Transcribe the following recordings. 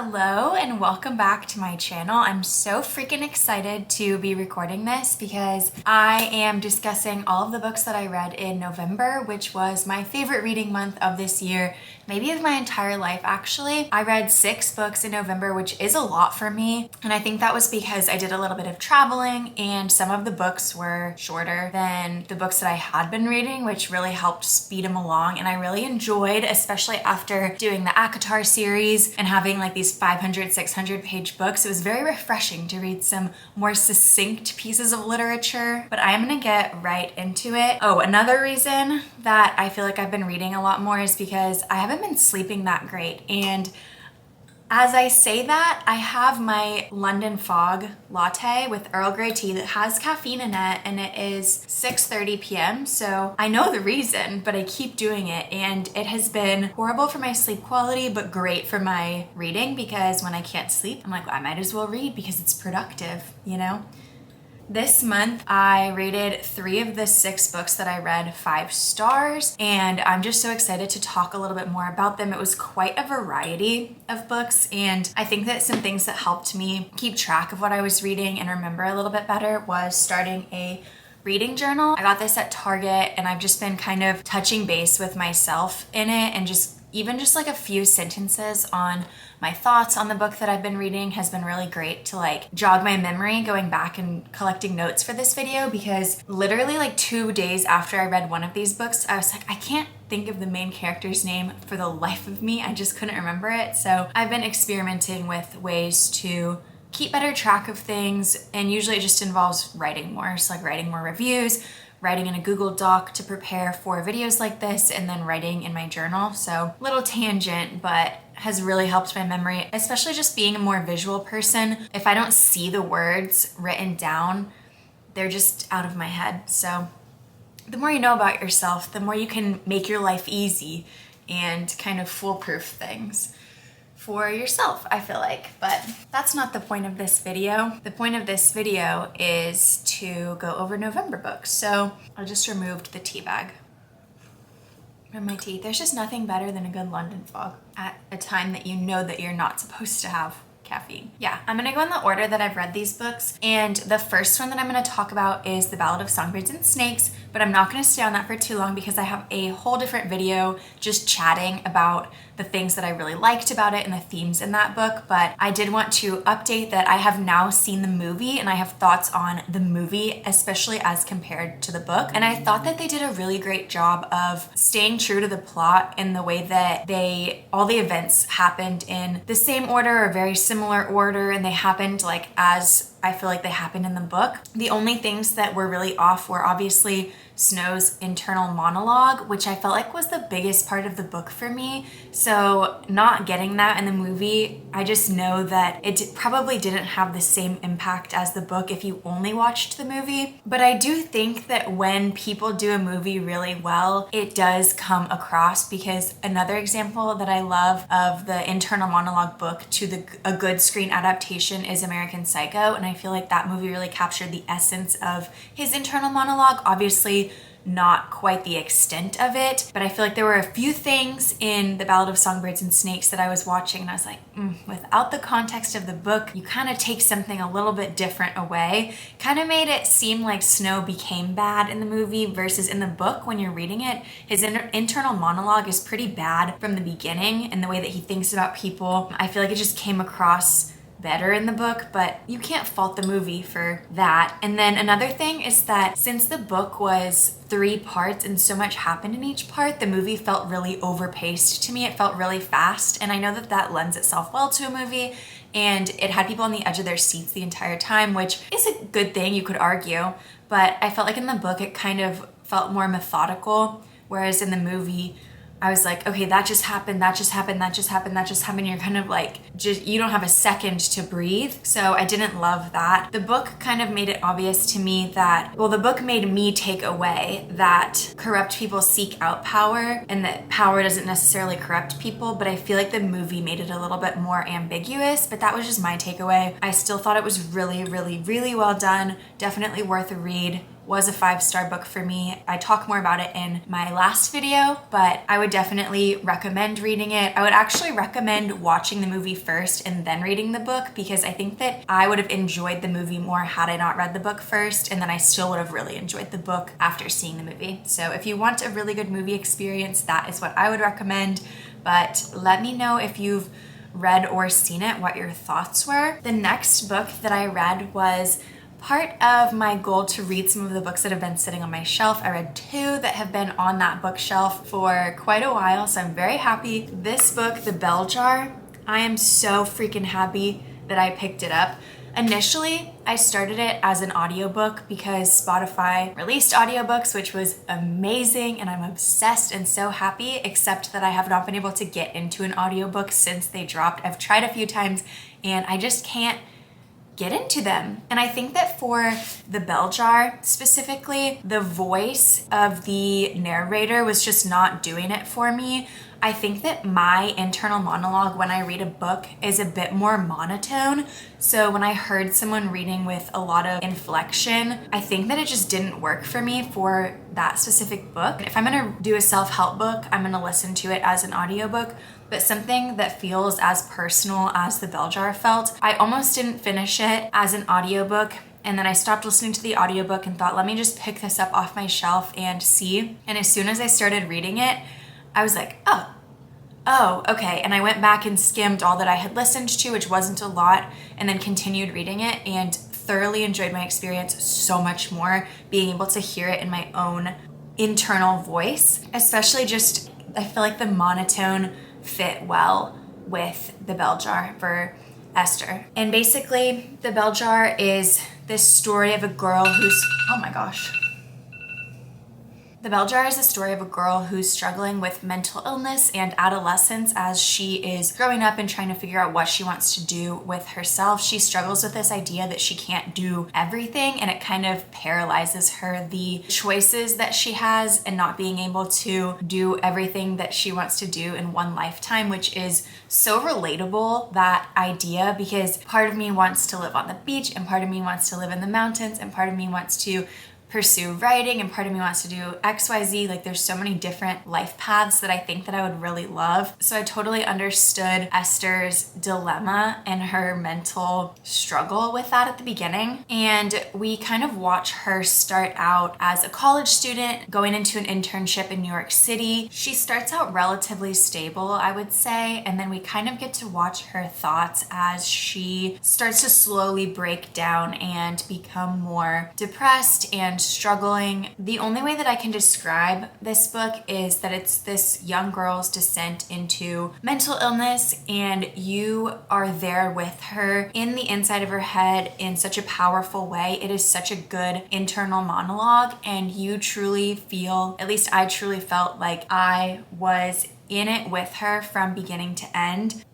Hello and welcome back to my channel. I'm so freaking excited to be recording this because I am discussing all of the books that I read in November, which was my favorite reading month of this year, maybe of my entire life actually. I read 6 books in November, which is a lot for me, and I think that was because I did a little bit of traveling and some of the books were shorter than the books that I had been reading, which really helped speed them along, and I really enjoyed, especially after doing the ACOTAR series and having like these 500, 600 page books. It was very refreshing to read some more succinct pieces of literature, but I am gonna get right into it. Oh, another reason that I feel like I've been reading a lot more is because I haven't been sleeping that great. And as I say that, I have my London Fog latte with Earl Grey tea that has caffeine in it, and it is 6:30 p.m. So I know the reason, but I keep doing it, and it has been horrible for my sleep quality, but great for my reading, because when I can't sleep, I'm like, well, I might as well read because it's productive, you know? This month, I rated 3 of the 6 books that I read 5 stars, and I'm just so excited to talk a little bit more about them. It was quite a variety of books, and I think that some things that helped me keep track of what I was reading and remember a little bit better was starting a reading journal. I got this at Target, and I've just been kind of touching base with myself in it, and just like a few sentences on my thoughts on the book that I've been reading has been really great to like jog my memory going back and collecting notes for this video, because literally like 2 days after I read one of these books, I was like, I can't think of the main character's name for the life of me. I just couldn't remember it. So I've been experimenting with ways to keep better track of things, and usually it just involves writing more. So like writing more reviews, writing in a Google Doc to prepare for videos like this, and then writing in my journal. So little tangent, but has really helped my memory, especially just being a more visual person. If I don't see the words written down, they're just out of my head. So the more you know about yourself, the more you can make your life easy and kind of foolproof things for yourself, I feel like. But that's not the point of this video. The point of this video is to go over November books. So I just removed the tea bag from my tea. There's just nothing better than a good London Fog at a time that you know that you're not supposed to have caffeine. Yeah, I'm gonna go in the order that I've read these books, and the first one that I'm gonna talk about is The Ballad of Songbirds and Snakes, but I'm not gonna stay on that for too long because I have a whole different video just chatting about the things that I really liked about it and the themes in that book. But I did want to update that I have now seen the movie, and I have thoughts on the movie, especially as compared to the book. And I thought that they did a really great job of staying true to the plot in the way that all the events happened in the same order or very similar order, and they happened like as I feel like they happened in the book. The only things that were really off were obviously Snow's internal monologue, which I felt like was the biggest part of the book for me. So not getting that in the movie, I just know that it probably didn't have the same impact as the book if you only watched the movie. But I do think that when people do a movie really well, it does come across, because another example that I love of the internal monologue book to a good screen adaptation is American Psycho, and I feel like that movie really captured the essence of his internal monologue. Obviously, not quite the extent of it, but I feel like there were a few things in The Ballad of Songbirds and Snakes that I was watching and I was like, without the context of the book, you kind of take something a little bit different away. Kind of made it seem like Snow became bad in the movie versus in the book. When you're reading it, his internal monologue is pretty bad from the beginning, and the way that he thinks about people, I feel like it just came across better in the book, but you can't fault the movie for that. And then another thing is that since the book was 3 parts and so much happened in each part, the movie felt really overpaced to me. It felt really fast, and I know that that lends itself well to a movie, and it had people on the edge of their seats the entire time, which is a good thing, you could argue, but I felt like in the book it kind of felt more methodical, whereas in the movie I was like, okay, that just happened, that just happened, that just happened, that just happened. You're kind of like, you don't have a second to breathe. So I didn't love that. The book kind of made it obvious to me that, well, the book made me take away that corrupt people seek out power and that power doesn't necessarily corrupt people. But I feel like the movie made it a little bit more ambiguous, but that was just my takeaway. I still thought it was really, really, really well done. Definitely worth a read. was a 5-star book for me. I talk more about it in my last video, but I would definitely recommend reading it. I would actually recommend watching the movie first and then reading the book, because I think that I would have enjoyed the movie more had I not read the book first, and then I still would have really enjoyed the book after seeing the movie. So if you want a really good movie experience, that is what I would recommend. But let me know if you've read or seen it, what your thoughts were. The next book that I read was part of my goal to read some of the books that have been sitting on my shelf. I read 2 that have been on that bookshelf for quite a while, so I'm very happy. This book, The Bell Jar, I am so freaking happy that I picked it up. Initially, I started it as an audiobook because Spotify released audiobooks, which was amazing, and I'm obsessed and so happy, except that I have not been able to get into an audiobook since they dropped. I've tried a few times and I just can't get into them. And I think that for The Bell Jar specifically, the voice of the narrator was just not doing it for me. I think that my internal monologue when I read a book is a bit more monotone. So when I heard someone reading with a lot of inflection, I think that it just didn't work for me for that specific book. If I'm gonna do a self-help book, I'm gonna listen to it as an audiobook. But something that feels as personal as The Bell Jar felt, I almost didn't finish it as an audiobook. And then I stopped listening to the audiobook and thought, let me just pick this up off my shelf and see. And as soon as I started reading it, I was like, oh, okay. And I went back and skimmed all that I had listened to, which wasn't a lot, and then continued reading it and thoroughly enjoyed my experience so much more, being able to hear it in my own internal voice. Especially just, I feel like the monotone fit well with The Bell Jar for Esther. And basically, The Bell Jar is this story of a girl who's, oh my gosh. The Bell Jar is a story of a girl who's struggling with mental illness and adolescence as she is growing up and trying to figure out what she wants to do with herself. She struggles with this idea that she can't do everything, and it kind of paralyzes her, the choices that she has and not being able to do everything that she wants to do in one lifetime, which is so relatable, that idea, because part of me wants to live on the beach and part of me wants to live in the mountains and part of me wants to pursue writing and part of me wants to do XYZ. Like, there's so many different life paths that I think that I would really love. So I totally understood Esther's dilemma and her mental struggle with that at the beginning. And we kind of watch her start out as a college student going into an internship in New York City. She starts out relatively stable, I would say, and then we kind of get to watch her thoughts as she starts to slowly break down and become more depressed and struggling. The only way that I can describe this book is that it's this young girl's descent into mental illness, and you are there with her in the inside of her head in such a powerful way. It is such a good internal monologue, and you truly feel, at least I truly felt like I was in it with her from beginning to end.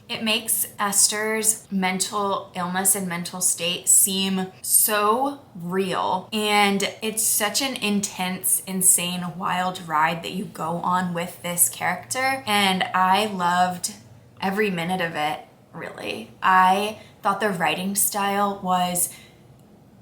It makes Esther's mental illness and mental state seem so real, and it's such an intense, insane, wild ride that you go on with this character, and I loved every minute of it, really. I thought the writing style was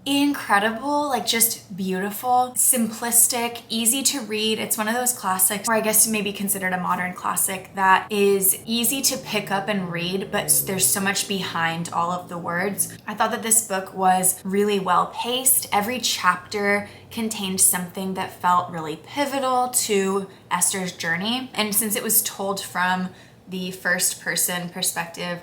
incredible, like just beautiful, simplistic, easy to read. It's one of those classics, or I guess maybe considered a modern classic, that is easy to pick up and read, but there's so much behind all of the words. I thought that this book was really well paced. Every chapter contained something that felt really pivotal to Esther's journey. And since it was told from the first person perspective,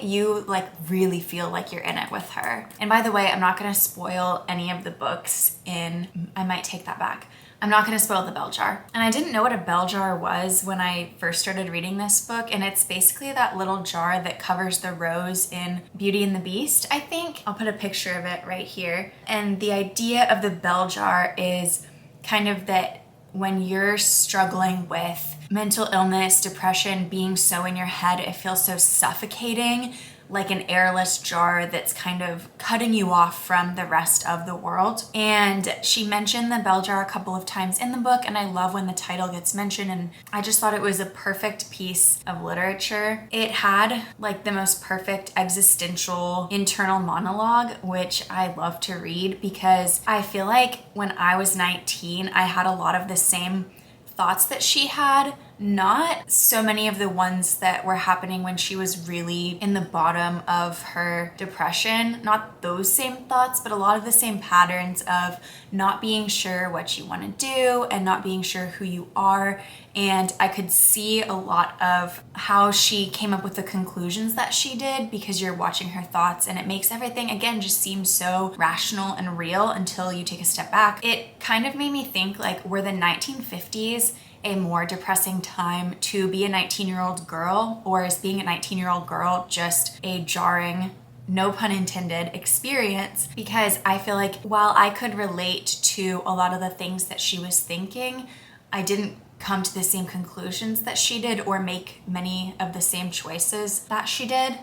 you like really feel like you're in it with her. And by the way, I'm not gonna spoil any of the books I might take that back. I'm not gonna spoil The Bell Jar. And I didn't know what a bell jar was when I first started reading this book, and it's basically that little jar that covers the rose in Beauty and the Beast, I think. I'll put a picture of it right here. And the idea of the bell jar is kind of that when you're struggling with mental illness, depression, being so in your head, it feels so suffocating. like an airless jar that's kind of cutting you off from the rest of the world. And she mentioned the bell jar a couple of times in the book, and I love when the title gets mentioned, and I just thought it was a perfect piece of literature. It had like the most perfect existential internal monologue, which I love to read because I feel like when I was 19, I had a lot of the same thoughts that she had, not so many of the ones that were happening when she was really in the bottom of her depression, not those same thoughts, but a lot of the same patterns of not being sure what you want to do and not being sure who you are. And I could see a lot of how she came up with the conclusions that she did because you're watching her thoughts, and it makes everything, again, just seem so rational and real until you take a step back. It kind of made me think, like, were the 1950s a more depressing time to be a 19-year-old girl, or is being a 19-year-old girl just a jarring, no pun intended, experience? Because I feel like while I could relate to a lot of the things that she was thinking, I didn't come to the same conclusions that she did or make many of the same choices that she did.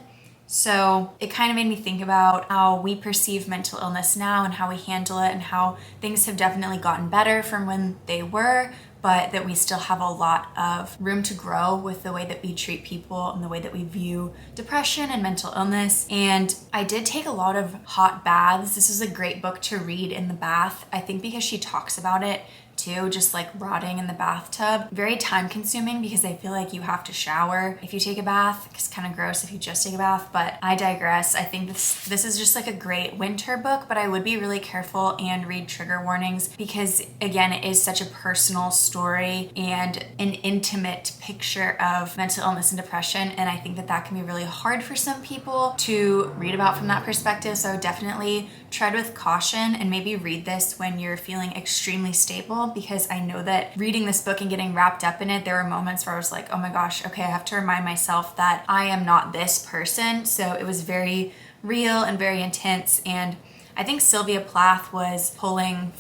So it kind of made me think about how we perceive mental illness now and how we handle it, and how things have definitely gotten better from when they were, but that we still have a lot of room to grow with the way that we treat people and the way that we view depression and mental illness. And I did take a lot of hot baths. This is a great book to read in the bath, I think, because she talks about it too, just like rotting in the bathtub. Very time consuming because I feel like you have to shower if you take a bath. It's kind of gross if you just take a bath, but I digress. I think this is just like a great winter book, but I would be really careful and read trigger warnings because, again, it is such a personal story and an intimate picture of mental illness and depression, and I think that that can be really hard for some people to read about from that perspective. So definitely tread with caution and maybe read this when you're feeling extremely stable, because I know that reading this book and getting wrapped up in it, there were moments where I was like, oh my gosh, okay, I have to remind myself that I am not this person. So it was very real and very intense. And I think Sylvia Plath was pulling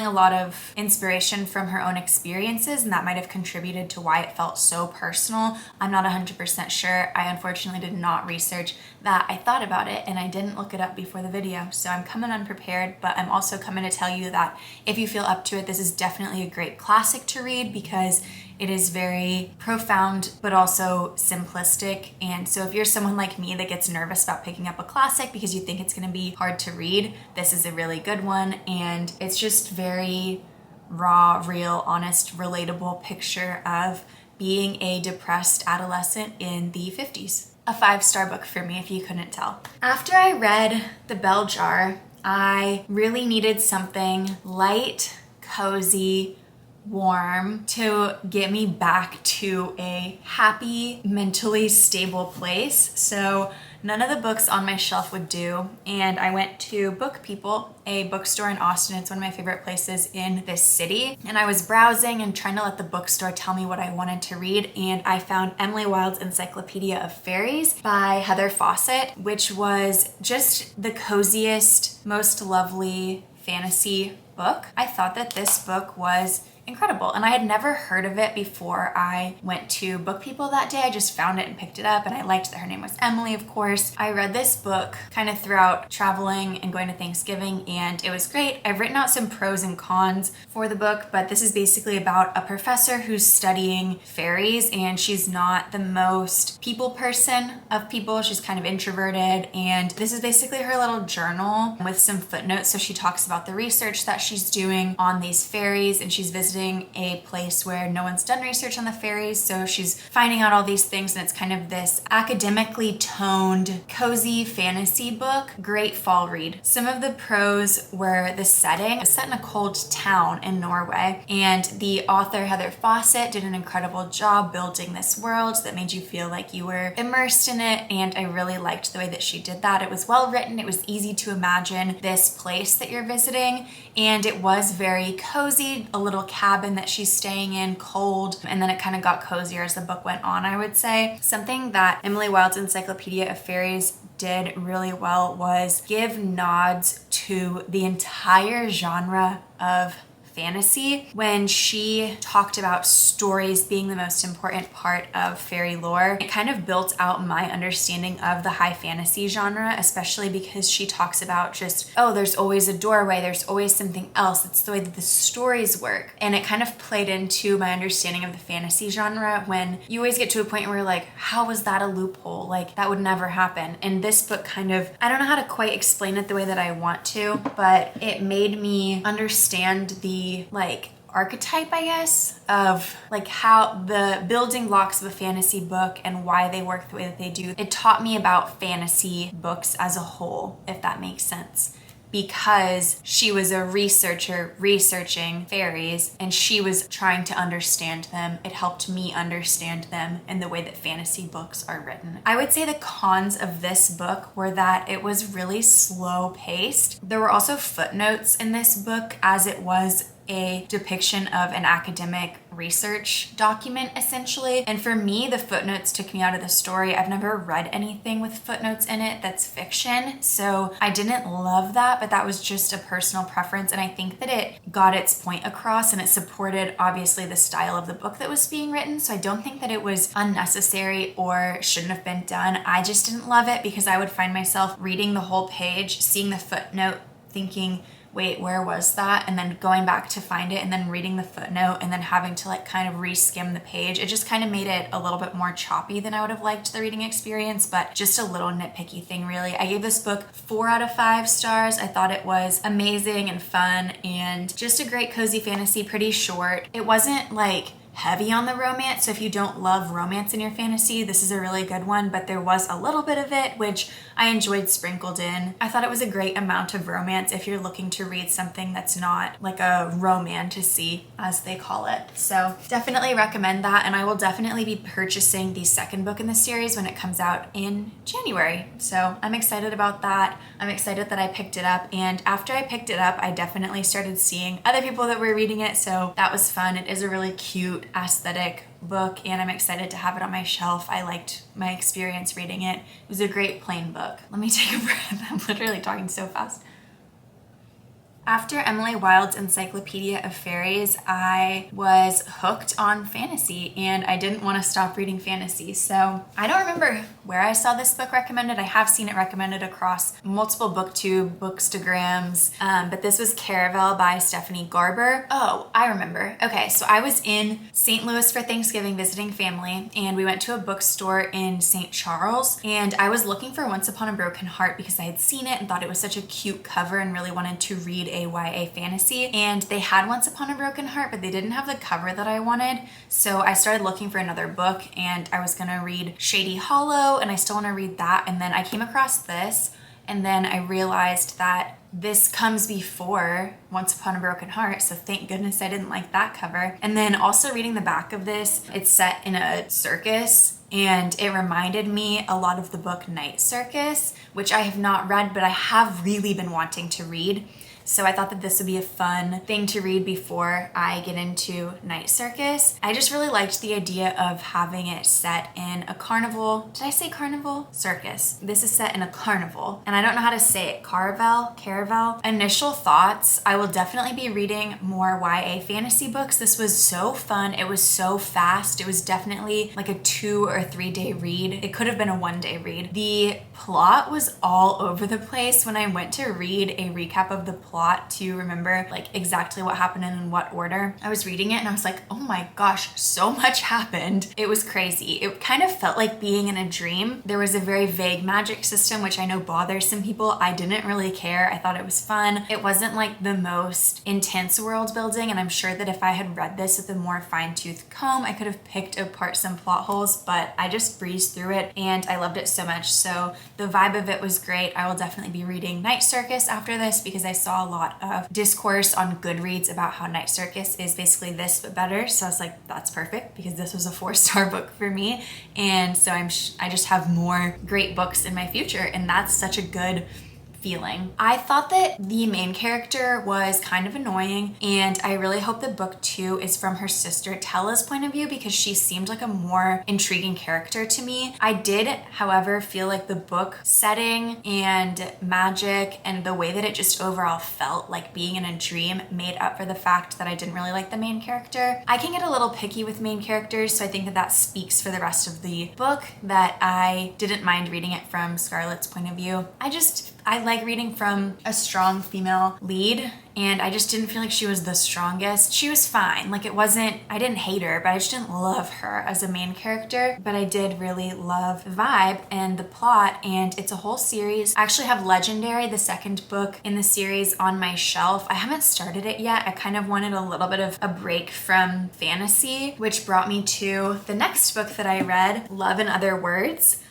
a lot of inspiration from her own experiences, and that might have contributed to why it felt so personal. I'm not 100% sure. I unfortunately did not research that. I thought about it and I didn't look it up before the video, so I'm coming unprepared, but I'm also coming to tell you that if you feel up to it, this is definitely a great classic to read because it is very profound, but also simplistic. And so if you're someone like me that gets nervous about picking up a classic because you think it's gonna be hard to read, this is a really good one. And it's just very raw, real, honest, relatable picture of being a depressed adolescent in the 50s. A 5-star book for me, if you couldn't tell. After I read The Bell Jar, I really needed something light, cozy, warm to get me back to a happy, mentally stable place. So none of the books on my shelf would do, and I went to Book People, a bookstore in Austin. It's one of my favorite places in this city, and I was browsing and trying to let the bookstore tell me what I wanted to read, and I found Emily Wilde's Encyclopedia of Faeries by Heather Fawcett, which was just the coziest, most lovely fantasy book. I thought that this book was incredible, and I had never heard of it before I went to Book People that day. I just found it and picked it up, and I liked that her name was Emily, of course. I read this book kind of throughout traveling and going to Thanksgiving, and it was great. I've written out some pros and cons for the book, but this is basically about a professor who's studying fairies, and she's not the most people person of people. She's kind of introverted, and this is basically her little journal with some footnotes. So she talks about the research that she's doing on these fairies, and she's visiting a place where no one's done research on the fairies, so she's finding out all these things, and it's kind of this academically toned, cozy fantasy book. Great fall read. Some of the pros were the setting. It's set in a cold town in Norway, and the author Heather Fawcett did an incredible job building this world that made you feel like you were immersed in it, and I really liked the way that she did that. It was well written. It was easy to imagine this place that you're visiting, and it was very cozy, a little cabin that she's staying in, cold, and then it kind of got cozier as the book went on, I would say. Something that Emily Wilde's Encyclopedia of Faeries did really well was give nods to the entire genre of fantasy when she talked about stories being the most important part of fairy lore. It kind of built out my understanding of the high fantasy genre, especially because she talks about just, oh, there's always a doorway, there's always something else. It's the way that the stories work. And it kind of played into my understanding of the fantasy genre when you always get to a point where you're like, how was that a loophole? Like, that would never happen. And this book kind of, I don't know how to quite explain it the way that I want to, but it made me understand the like archetype, I guess, of like how the building blocks of a fantasy book and why they work the way that they do. It taught me about fantasy books as a whole, if that makes sense. Because she was a researcher researching fairies and she was trying to understand them. It helped me understand them in the way that fantasy books are written. I would say the cons of this book were that it was really slow paced. There were also footnotes in this book as it was a depiction of an academic research document essentially. And for me, the footnotes took me out of the story. I've never read anything with footnotes in it that's fiction, so I didn't love that, but that was just a personal preference. And I think that it got its point across and it supported obviously the style of the book that was being written. So I don't think that it was unnecessary or shouldn't have been done. I just didn't love it because I would find myself reading the whole page, seeing the footnote, thinking, wait, where was that? And then going back to find it and then reading the footnote and then having to like kind of re-skim the page. It just kind of made it a little bit more choppy than I would have liked the reading experience, but just a little nitpicky thing really. I gave this book 4 out of 5 stars. I thought it was amazing and fun and just a great cozy fantasy, pretty short. It wasn't like heavy on the romance, so if you don't love romance in your fantasy, this is a really good one, but there was a little bit of it, which I enjoyed sprinkled in. I thought it was a great amount of romance if you're looking to read something that's not like a romantasy, as they call it. So definitely recommend that, and I will definitely be purchasing the second book in the series when it comes out in January. So I'm excited about that. I'm excited that I picked it up, and after I picked it up, I definitely started seeing other people that were reading it, so that was fun. It is a really cute aesthetic book and I'm excited to have it on my shelf. I liked my experience reading it. It was a great plain book. Let me take a breath. I'm literally talking so fast. After Emily Wilde's Encyclopedia of Faeries, I was hooked on fantasy and I didn't want to stop reading fantasy. So I don't remember where I saw this book recommended. I have seen it recommended across multiple booktube, bookstagrams, but this was Caraval by Stephanie Garber. Oh, I remember. Okay, so I was in St. Louis for Thanksgiving visiting family and we went to a bookstore in St. Charles and I was looking for Once Upon a Broken Heart because I had seen it and thought it was such a cute cover and really wanted to read a YA fantasy, and they had Once Upon a Broken Heart, but they didn't have the cover that I wanted. So I started looking for another book and I was gonna read Shady Hollow and I still want to read that, and then I came across this and then I realized that this comes before Once Upon a Broken Heart, so thank goodness I didn't like that cover. And then also reading the back of this, it's set in a circus and it reminded me a lot of the book Night Circus, which I have not read, but I have really been wanting to read. So I thought that this would be a fun thing to read before I get into Night Circus. I just really liked the idea of having it set in a carnival. Did I say carnival? Circus. This is set in a carnival, and I don't know how to say it. Caraval. Initial thoughts, I will definitely be reading more YA fantasy books. This was so fun. It was so fast. It was definitely like a 2 or 3 day read. It could have been a 1 day read. The plot was all over the place. When I went to read a recap of the plot to remember like exactly what happened and in what order, I was reading it and I was like, oh my gosh, so much happened. It was crazy. It kind of felt like being in a dream. There was a very vague magic system, which I know bothers some people. I didn't really care. I thought it was fun. It wasn't like the most intense world building, and I'm sure that if I had read this with a more fine-tooth comb, I could have picked apart some plot holes, but I just breezed through it and I loved it so much. So the vibe of it was great. I will definitely be reading Night Circus after this because I saw a lot of discourse on Goodreads about how Night Circus is basically this but better. So I was like, that's perfect because this was a 4-star book for me. And so I just have more great books in my future, and that's such a good feeling. I thought that the main character was kind of annoying, and I really hope that book 2 is from her sister Tella's point of view because she seemed like a more intriguing character to me. I did, however, feel like the book setting and magic and the way that it just overall felt like being in a dream made up for the fact that I didn't really like the main character. I can get a little picky with main characters, so I think that that speaks for the rest of the book that I didn't mind reading it from Scarlett's point of view. I like reading from a strong female lead, and I just didn't feel like she was the strongest. She was fine. Like, I didn't hate her, but I just didn't love her as a main character. But I did really love the vibe and the plot, and it's a whole series. I actually have Legendary, the second book in the series, on my shelf. I haven't started it yet. I kind of wanted a little bit of a break from fantasy, which brought me to the next book that I read, Love and Other Words.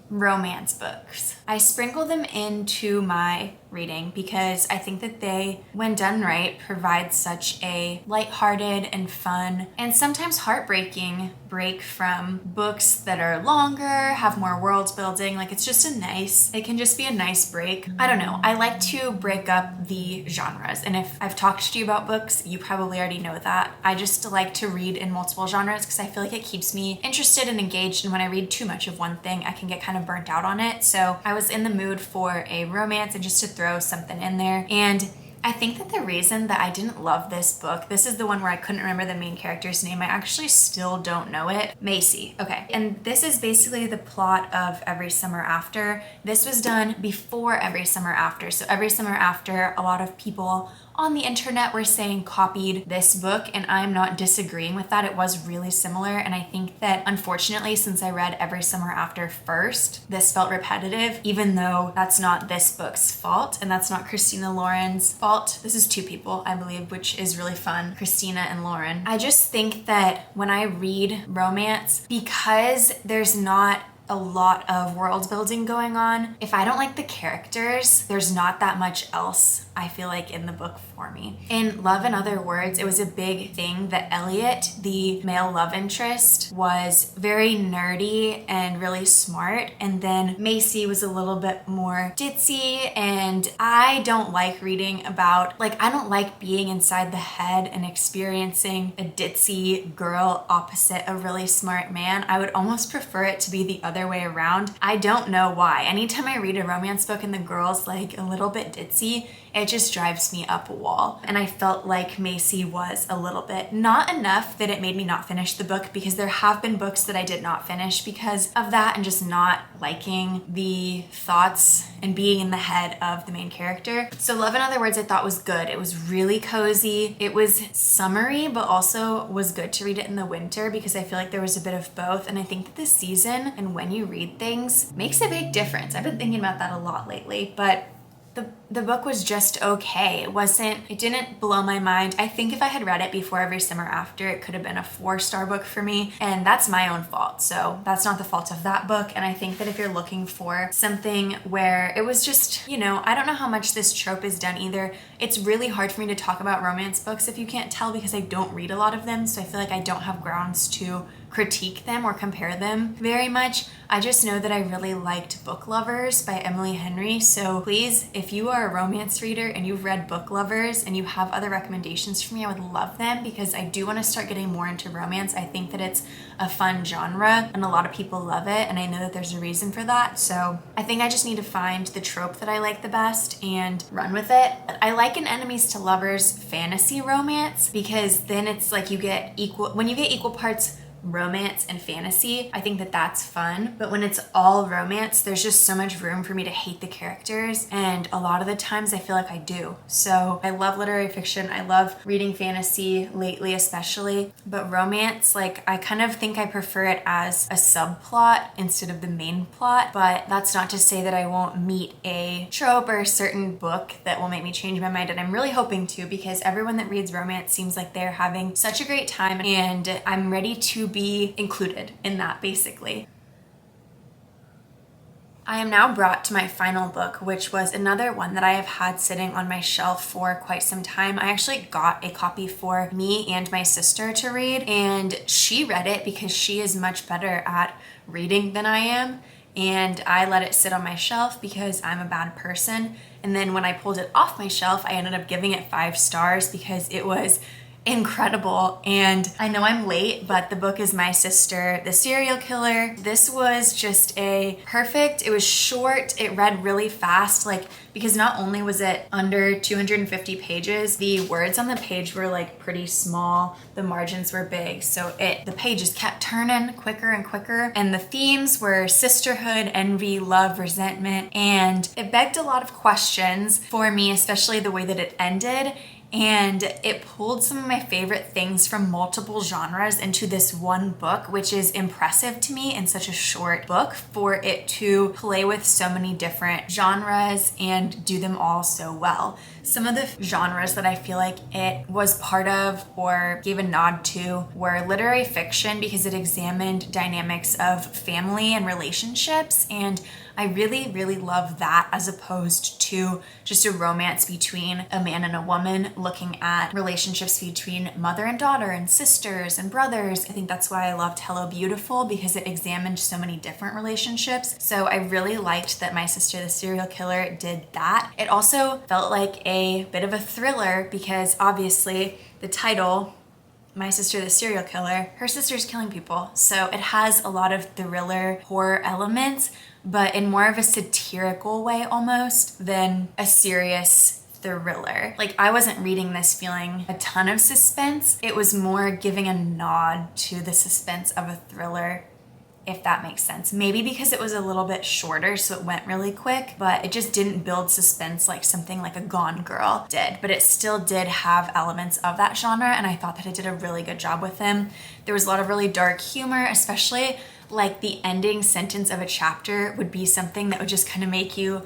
Romance books. I sprinkle them into my reading because I think that they, when done right, provide such a lighthearted and fun and sometimes heartbreaking break from books that are longer, have more world building. Like, it can just be a nice break. I don't know. I like to break up the genres, and if I've talked to you about books, you probably already know that. I just like to read in multiple genres because I feel like it keeps me interested and engaged, and when I read too much of one thing, I can get kind of burnt out on it. So I was in the mood for a romance and just to throw something in there. And I think that the reason that I didn't love this book, this is the one where I couldn't remember the main character's name. I actually still don't know it. Macy. Okay. And this is basically the plot of Every Summer After. This was done before Every Summer After. So Every Summer After, a lot of people on the internet were saying copied this book, and I'm not disagreeing with that. It was really similar, and I think that unfortunately, since I read Every Summer After first, this felt repetitive, even though that's not this book's fault, and that's not Christina Lauren's fault. This is two people, I believe, which is really fun, Christina and Lauren. I just think that when I read romance, because there's not a lot of world building going on, if I don't like the characters, there's not that much else I feel like in the book for me. In Love and Other Words, it was a big thing that Elliot, the male love interest, was very nerdy and really smart, and then Macy was a little bit more ditzy, and I don't like reading about, I don't like being inside the head and experiencing a ditzy girl opposite a really smart man. I would almost prefer it to be the other way around. I don't know why. Anytime I read a romance book and the girl's like a little bit ditzy, it just drives me up a wall. And I felt like Macy was a little bit. Not enough that it made me not finish the book, because there have been books that I did not finish because of that and just not liking the thoughts and being in the head of the main character. So Love and Other Words I thought was good. It was really cozy. It was summery, but also was good to read it in the winter because I feel like there was a bit of both. And I think that the season and when you read things makes a big difference. I've been thinking about that a lot lately, but the book was just okay. It didn't blow my mind. I think if I had read it before Every Summer After, it could have been a 4-star book for me, and that's my own fault. So that's not the fault of that book. And I think that if you're looking for something where it was just, I don't know how much this trope is done either. It's really hard for me to talk about romance books, if you can't tell, because I don't read a lot of them. So I feel like I don't have grounds to critique them or compare them very much. I just know that I really liked Book Lovers by Emily Henry. So please, if you are a romance reader and you've read Book Lovers and you have other recommendations for me, I would love them, because I do want to start getting more into romance. I think that it's a fun genre and a lot of people love it, and I know that there's a reason for that. So I think I just need to find the trope that I like the best and run with it. I like an enemies to lovers fantasy romance, because then it's like when you get equal parts romance and fantasy, I think that that's fun. But when it's all romance, there's just so much room for me to hate the characters, and a lot of the times I feel like I do. So I love literary fiction. I love reading fantasy lately, especially, but romance, I kind of think I prefer it as a subplot instead of the main plot. But that's not to say that I won't meet a trope or a certain book that will make me change my mind, and I'm really hoping to, because everyone that reads romance seems like they're having such a great time, and I'm ready to be included in that, basically. I am now brought to my final book, which was another one that I have had sitting on my shelf for quite some time. I actually got a copy for me and my sister to read, and she read it because she is much better at reading than I am, and I let it sit on my shelf because I'm a bad person. And then when I pulled it off my shelf, I ended up giving it 5 stars because it was incredible. And I know I'm late, but the book is My Sister, the Serial Killer. This was just it was short, it read really fast, like, because not only was it under 250 pages, the words on the page were like pretty small, the margins were big, so the pages kept turning quicker and quicker, and the themes were sisterhood, envy, love, resentment, and it begged a lot of questions for me, especially the way that it ended. And it pulled some of my favorite things from multiple genres into this one book, which is impressive to me in such a short book, for it to play with so many different genres and do them all so well. Some of the genres that I feel like it was part of or gave a nod to were literary fiction, because it examined dynamics of family and relationships, and I really, really love that, as opposed to just a romance between a man and a woman, looking at relationships between mother and daughter and sisters and brothers. I think that's why I loved Hello Beautiful, because it examined so many different relationships. So I really liked that My Sister, the Serial Killer did that. It also felt like a bit of a thriller, because obviously the title, My Sister, the Serial Killer, her sister's killing people. So it has a lot of thriller horror elements, but in more of a satirical way almost than a serious thriller. Like, I wasn't reading this feeling a ton of suspense. It was more giving a nod to the suspense of a thriller, if that makes sense. Maybe because it was a little bit shorter, so it went really quick, but it just didn't build suspense like something like a Gone Girl did. But it still did have elements of that genre, and I thought that it did a really good job with them. There was a lot of really dark humor, especially like the ending sentence of a chapter would be something that would just kind of make you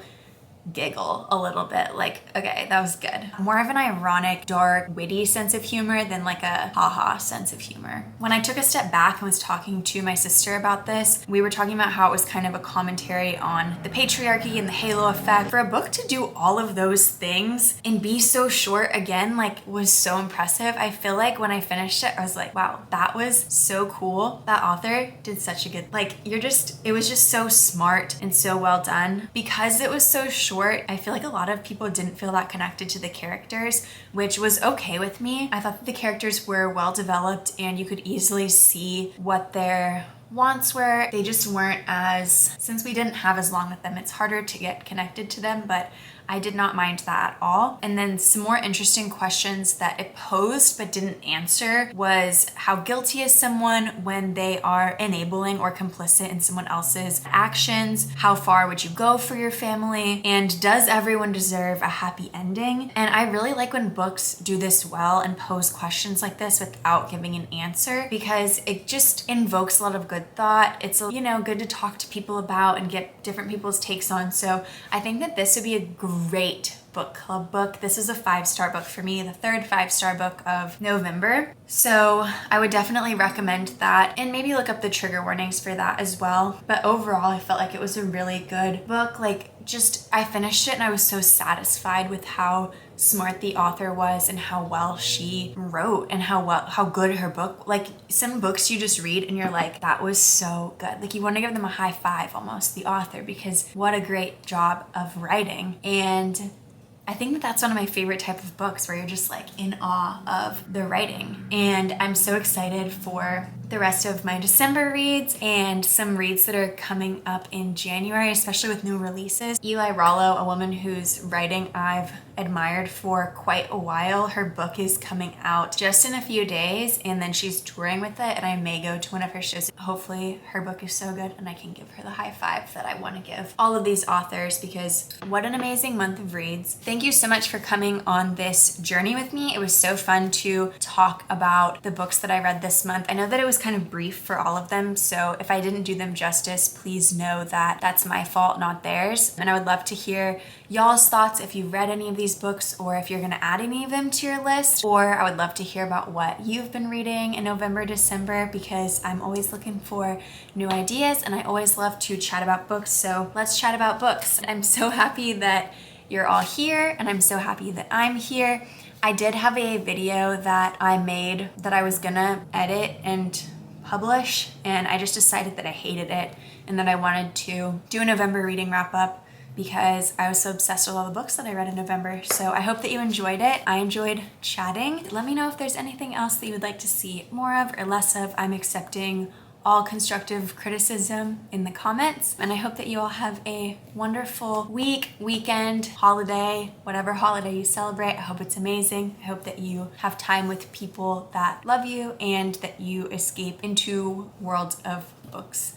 giggle a little bit, like, okay, that was good. More of an ironic, dark, witty sense of humor than like a haha sense of humor. When I took a step back and was talking to my sister about this, we were talking about how it was kind of a commentary on the patriarchy and the halo effect. For a book to do all of those things and be so short, again, like, was so impressive. I feel like when I finished it, I was like, wow, that was so cool. That author did such a good, like, it was just so smart and so well done. Because it was so short, I feel like a lot of people didn't feel that connected to the characters, which was okay with me. I thought that the characters were well developed and you could easily see what their wants were. They just weren't since we didn't have as long with them, it's harder to get connected to them, but I did not mind that at all. And then some more interesting questions that it posed but didn't answer was, how guilty is someone when they are enabling or complicit in someone else's actions? How far would you go for your family? And does everyone deserve a happy ending? And I really like when books do this well and pose questions like this without giving an answer, because it just invokes a lot of good thought. It's, good to talk to people about and get different people's takes on. So I think that this would be a great book club book. This is a 5-star book for me, the third 5-star book of November. So I would definitely recommend that, and maybe look up the trigger warnings for that as well. But overall, I felt like it was a really good book. I finished it and I was so satisfied with how smart the author was and how well she wrote and how good her book, like, some books you just read and you're like, that was so good. Like, you want to give them a high five almost, the author, because what a great job of writing. And I think that that's one of my favorite type of books, where you're just like in awe of the writing. And I'm so excited for the rest of my December reads and some reads that are coming up in January, especially with new releases. Eli Rallo, a woman whose writing I've admired for quite a while, her book is coming out just in a few days, and then she's touring with it, and I may go to one of her shows. Hopefully her book is so good and I can give her the high five that I want to give all of these authors, because what an amazing month of reads. Thank you so much for coming on this journey with me. It was so fun to talk about the books that I read this month. I know that it was kind of brief for all of them, so if I didn't do them justice, please know that that's my fault, not theirs. And I would love to hear y'all's thoughts if you've read any of these books or if you're gonna add any of them to your list, or I would love to hear about what you've been reading in November, December, because I'm always looking for new ideas and I always love to chat about books, so let's chat about books. I'm so happy that you're all here and I'm so happy that I'm here. I did have a video that I made that I was gonna edit and publish, and I just decided that I hated it and that I wanted to do a November reading wrap up because I was so obsessed with all the books that I read in November. So I hope that you enjoyed it. I enjoyed chatting. Let me know if there's anything else that you would like to see more of or less of. I'm accepting all constructive criticism in the comments. And I hope that you all have a wonderful week, weekend, holiday, whatever holiday you celebrate. I hope it's amazing. I hope that you have time with people that love you and that you escape into worlds of books.